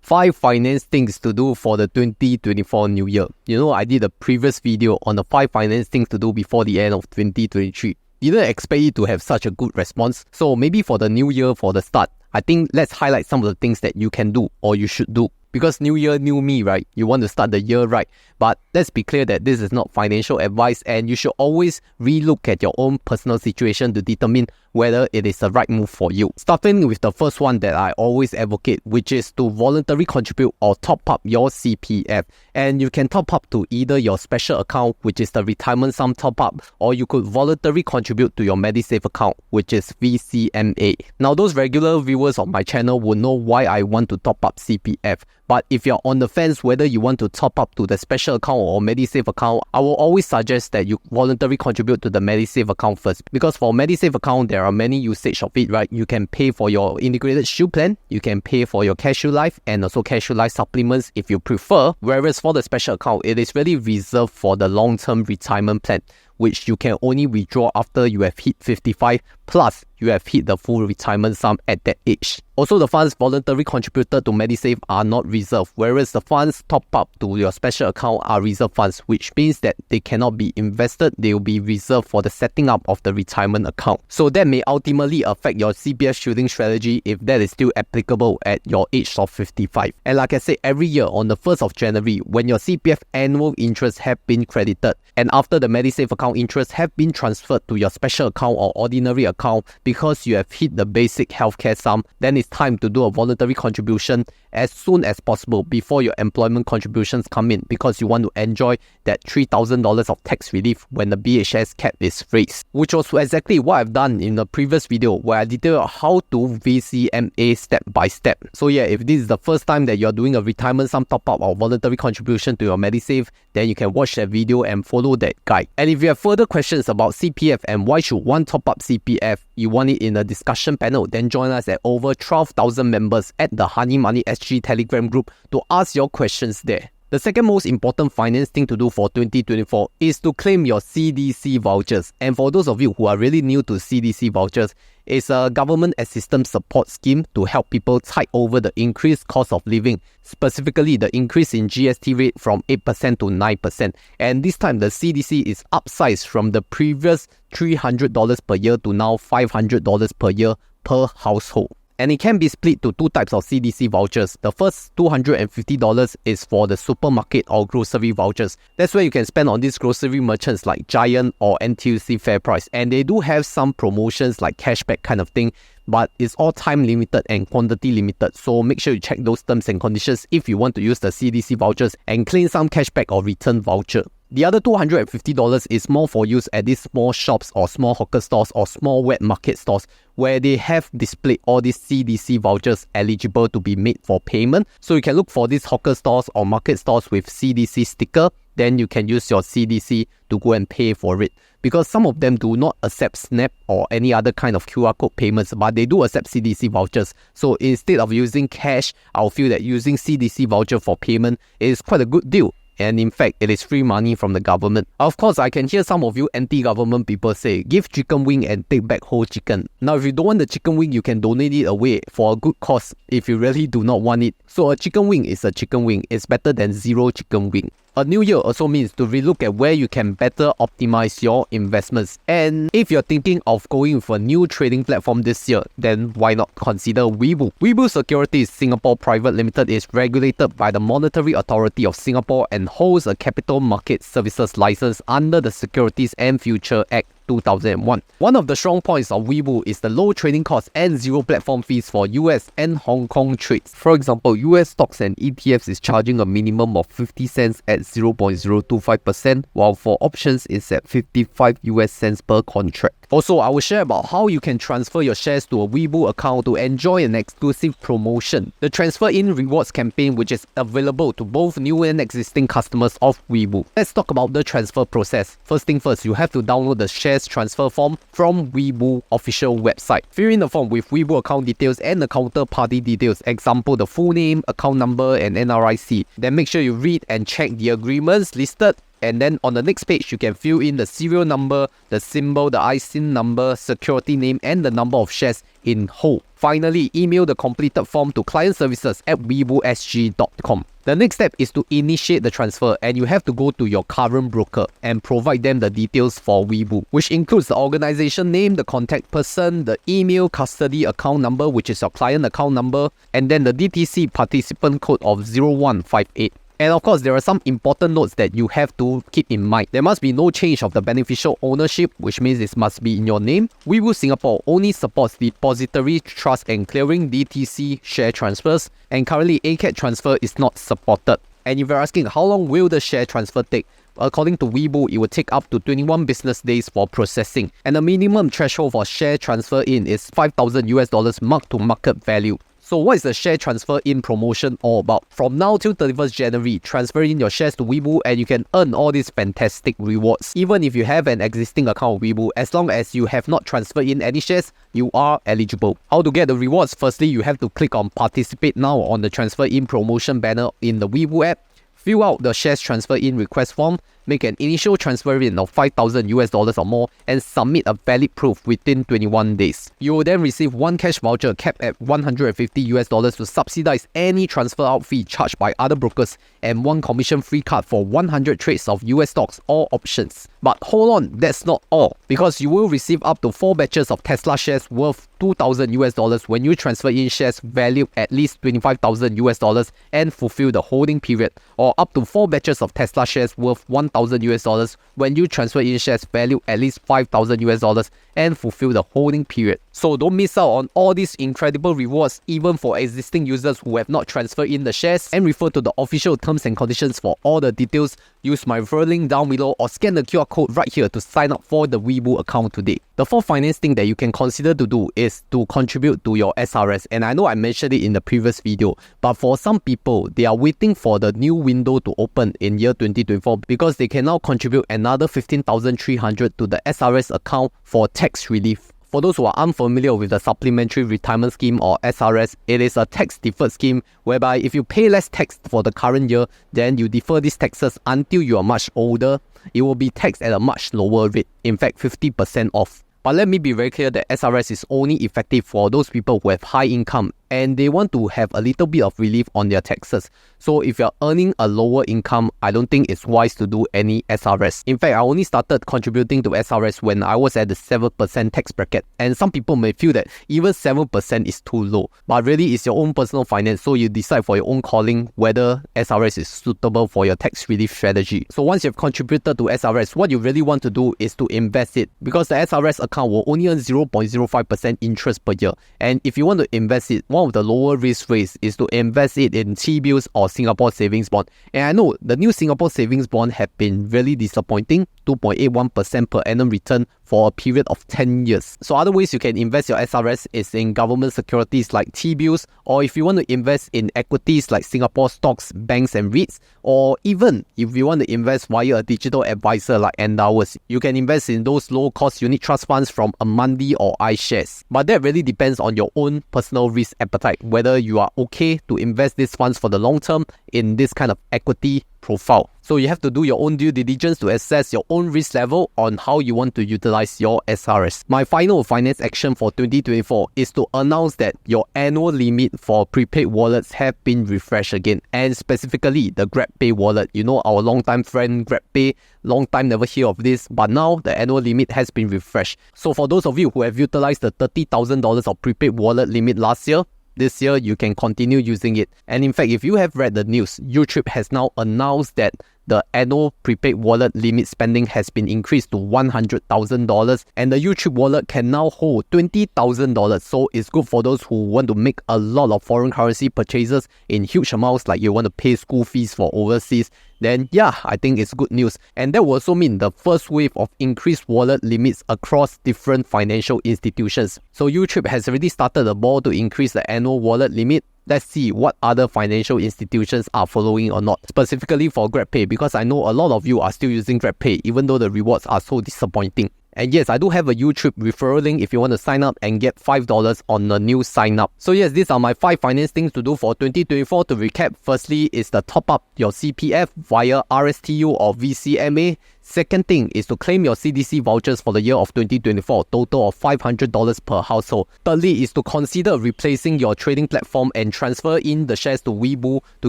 5 finance things to do for the 2024 new year. You know, I did a previous video on the 5 finance things to do before the end of 2023. Didn't expect it to have such a good response. So maybe for the new year, for the start, I think let's highlight some of the things that you can do or you should do. Because new year, new me, right? You want to start the year right. But let's be clear that this is not financial advice, and you should always relook at your own personal situation to determine whether it is the right move for you. Starting with the first one that I always advocate, which is to voluntarily contribute or top up your CPF. And you can top up to either your special account, which is the retirement sum top up, or you could voluntarily contribute to your Medisave account, which is VCMA. Now, those regular viewers of my channel will know why I want to top up CPF. But if you're on the fence whether you want to top up to the special account or Medisave account, I will always suggest that you voluntarily contribute to the Medisave account first. Because for Medisave account, there are many usage of it, right? You can pay for your integrated shield plan, you can pay for your CareShield Life and also CareShield Life supplements if you prefer. Whereas for the special account, it is really reserved for the long-term retirement plan, which you can only withdraw after you have hit 55 plus you have hit the full retirement sum at that age. Also, the funds voluntarily contributed to Medisave are not reserved, whereas the funds top up to your special account are reserved funds, which means that they cannot be invested, they will be reserved for the setting up of the retirement account. So that may ultimately affect your CPF shielding strategy if that is still applicable at your age of 55. And like I said, every year on the 1st of January, when your CPF annual interest have been credited, and after the Medisave account interest have been transferred to your special account or ordinary account because you have hit the basic healthcare sum, then it's time to do a voluntary contribution as soon as possible before your employment contributions come in, because you want to enjoy that $3,000 of tax relief when the BHS cap is raised, which was exactly what I've done in the previous video where I detailed how to VCMA step by step. So yeah, if this is the first time that you're doing a retirement sum top up or voluntary contribution to your Medisave, then you can watch that video and follow that guide. And if you have further questions about CPF and why should one top up CPF, you want it in a discussion panel, then join us at over 12,000 members at the Honey Money SG Telegram group to ask your questions there. The second most important finance thing to do for 2024 is to claim your CDC vouchers. And for those of you who are really new to CDC vouchers, it's a government assistance support scheme to help people tide over the increased cost of living, specifically the increase in GST rate from 8% to 9%. And this time the CDC is upsized from the previous $300 per year to now $500 per year per household. And it can be split to 2 types of CDC vouchers. The first $250 is for the supermarket or grocery vouchers. That's where you can spend on these grocery merchants like Giant or NTUC FairPrice. And they do have some promotions like cashback kind of thing, but it's all time limited and quantity limited. So make sure you check those terms and conditions if you want to use the CDC vouchers and claim some cashback or return voucher. The other $250 is more for use at these small shops or small hawker stores or small wet market stores where they have displayed all these CDC vouchers eligible to be made for payment. So you can look for these hawker stores or market stores with CDC sticker, then you can use your CDC to go and pay for it. Because some of them do not accept Snap or any other kind of QR code payments, but they do accept CDC vouchers. So instead of using cash, I'll feel that using CDC voucher for payment is quite a good deal. And in fact, it is free money from the government. Of course, I can hear some of you anti-government people say, give chicken wing and take back whole chicken. Now, if you don't want the chicken wing, you can donate it away for a good cause if you really do not want it. So a chicken wing is a chicken wing. It's better than zero chicken wing. A new year also means to relook at where you can better optimize your investments. And if you're thinking of going with a new trading platform this year, then why not consider Webull? Webull Securities Singapore Private Limited is regulated by the Monetary Authority of Singapore and holds a capital market services license under the Securities and Future Act 2001. One of the strong points of Webull is the low trading costs and zero platform fees for US and Hong Kong trades. For example, US stocks and ETFs is charging a minimum of 50 cents at 0.025%, while for options it's at 55 US cents per contract. Also, I will share about how you can transfer your shares to a Webull account to enjoy an exclusive promotion. The Transfer In Rewards campaign, which is available to both new and existing customers of Webull. Let's talk about the transfer process. First thing first, you have to download the shares transfer form from Webull official website. Fill in the form with Webull account details and the counterparty details, example the full name, account number and NRIC. Then make sure you read and check the agreements listed And then on the next page, you can fill in the serial number, the symbol, the ISIN number, security name, and the number of shares in whole. Finally, email the completed form to clientservices@webullsg.com. The next step is to initiate the transfer, and you have to go to your current broker and provide them the details for Webull, which includes the organization name, the contact person, the email, custody account number, which is your client account number, and then the DTC participant code of 0158. And of course, there are some important notes that you have to keep in mind. There must be no change of the beneficial ownership, which means it must be in your name. Webull Singapore only supports depository, trust and clearing DTC share transfers, and currently ACAT transfer is not supported. And if you're asking how long will the share transfer take, according to Webull, it will take up to 21 business days for processing. And the minimum threshold for share transfer in is $5,000 mark to market value. So what is the share transfer in promotion all about? From now till 31st January, transfer in your shares to Webull and you can earn all these fantastic rewards. Even if you have an existing account with Webull, as long as you have not transferred in any shares, you are eligible. How to get the rewards? Firstly, you have to click on Participate Now on the Transfer In Promotion banner in the Webull app. Fill out the shares transfer in request form, make an initial transfer in of $5,000 or more, and submit a valid proof within 21 days. You will then receive one cash voucher capped at $150 to subsidize any transfer out fee charged by other brokers, and one commission-free card for 100 trades of US stocks or options. But hold on, that's not all, because you will receive up to 4 batches of Tesla shares worth $2,000 when you transfer in shares valued at least $25,000 and fulfill the holding period, or up to 4 batches of Tesla shares worth $1,000 when you transfer in shares valued at least $5,000 and fulfill the holding period. So don't miss out on all these incredible rewards even for existing users who have not transferred in the shares, and refer to the official terms and conditions for all the details. Use my referral link down below or scan the QR code right here to sign up for the Webull account today. The fourth finance thing that you can consider to do is to contribute to your SRS, and I know I mentioned it in the previous video, but for some people, they are waiting for the new window to open in year 2024 because they can now contribute another $15,300 to the SRS account for tax relief. For those who are unfamiliar with the Supplementary Retirement Scheme or SRS, it is a tax-deferred scheme whereby if you pay less tax for the current year, then you defer these taxes until you are much older. It will be taxed at a much lower rate, in fact 50% off. But let me be very clear that SRS is only effective for those people who have high income and they want to have a little bit of relief on their taxes. So if you're earning a lower income, I don't think it's wise to do any SRS. In fact, I only started contributing to SRS when I was at the 7% tax bracket. And some people may feel that even 7% is too low. But really, it's your own personal finance, so you decide for your own calling whether SRS is suitable for your tax relief strategy. So once you've contributed to SRS, what you really want to do is to invest it, because the SRS account will only earn 0.05% interest per year. And if you want to invest it, one of the lower risk rates is to invest it in T-bills or Singapore savings bond. And I know the new Singapore savings bond have been really disappointing, 2.81% per annum return for a period of 10 years. So other ways you can invest your SRS is in government securities like T-bills, or if you want to invest in equities like Singapore stocks, banks and REITs, or even if you want to invest via a digital advisor like Endowers, you can invest in those low-cost unit trust funds from Amundi or iShares. But that really depends on your own personal risk appetite, whether you are okay to invest these funds for the long term in this kind of equity profile. So you have to do your own due diligence to assess your own risk level on how you want to utilize your SRS. My final finance action for 2024 is to announce that your annual limit for prepaid wallets have been refreshed again, and specifically the Grabpay wallet. You know, our longtime friend Grabpay, long time never hear of this, but now the annual limit has been refreshed. So for those of you who have utilized the $30,000 of prepaid wallet limit last year, this year you can continue using it. And in fact, if you have read the news, Utrip has now announced that the annual prepaid wallet limit spending has been increased to $100,000, and the Utrip wallet can now hold $20,000. So it's good for those who want to make a lot of foreign currency purchases in huge amounts, like you want to pay school fees for overseas. Then yeah, I think it's good news. And that will also mean the first wave of increased wallet limits across different financial institutions. So Utrip has already started the ball to increase the annual wallet limit. Let's see what other financial institutions are following or not, specifically for Grabpay, because I know a lot of you are still using Grabpay even though the rewards are so disappointing. And yes, I do have a YouTube referral link if you want to sign up and get $5 on a new sign up. So yes, these are my 5 finance things to do for 2024. To recap, firstly is to top up your CPF via RSTU or VCMA. Second thing is to claim your CDC vouchers for the year of 2024, total of $500 per household. Thirdly is to consider replacing your trading platform and transfer in the shares to Webull to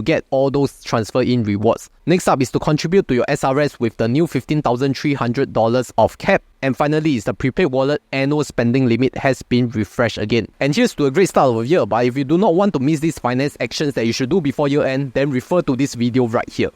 get all those transfer in rewards. Next up is to contribute to your SRS with the new $15,300 of cap. And finally is the prepaid wallet annual spending limit has been refreshed again. And here's to a great start of the year, but if you do not want to miss these finance actions that you should do before year end, then refer to this video right here.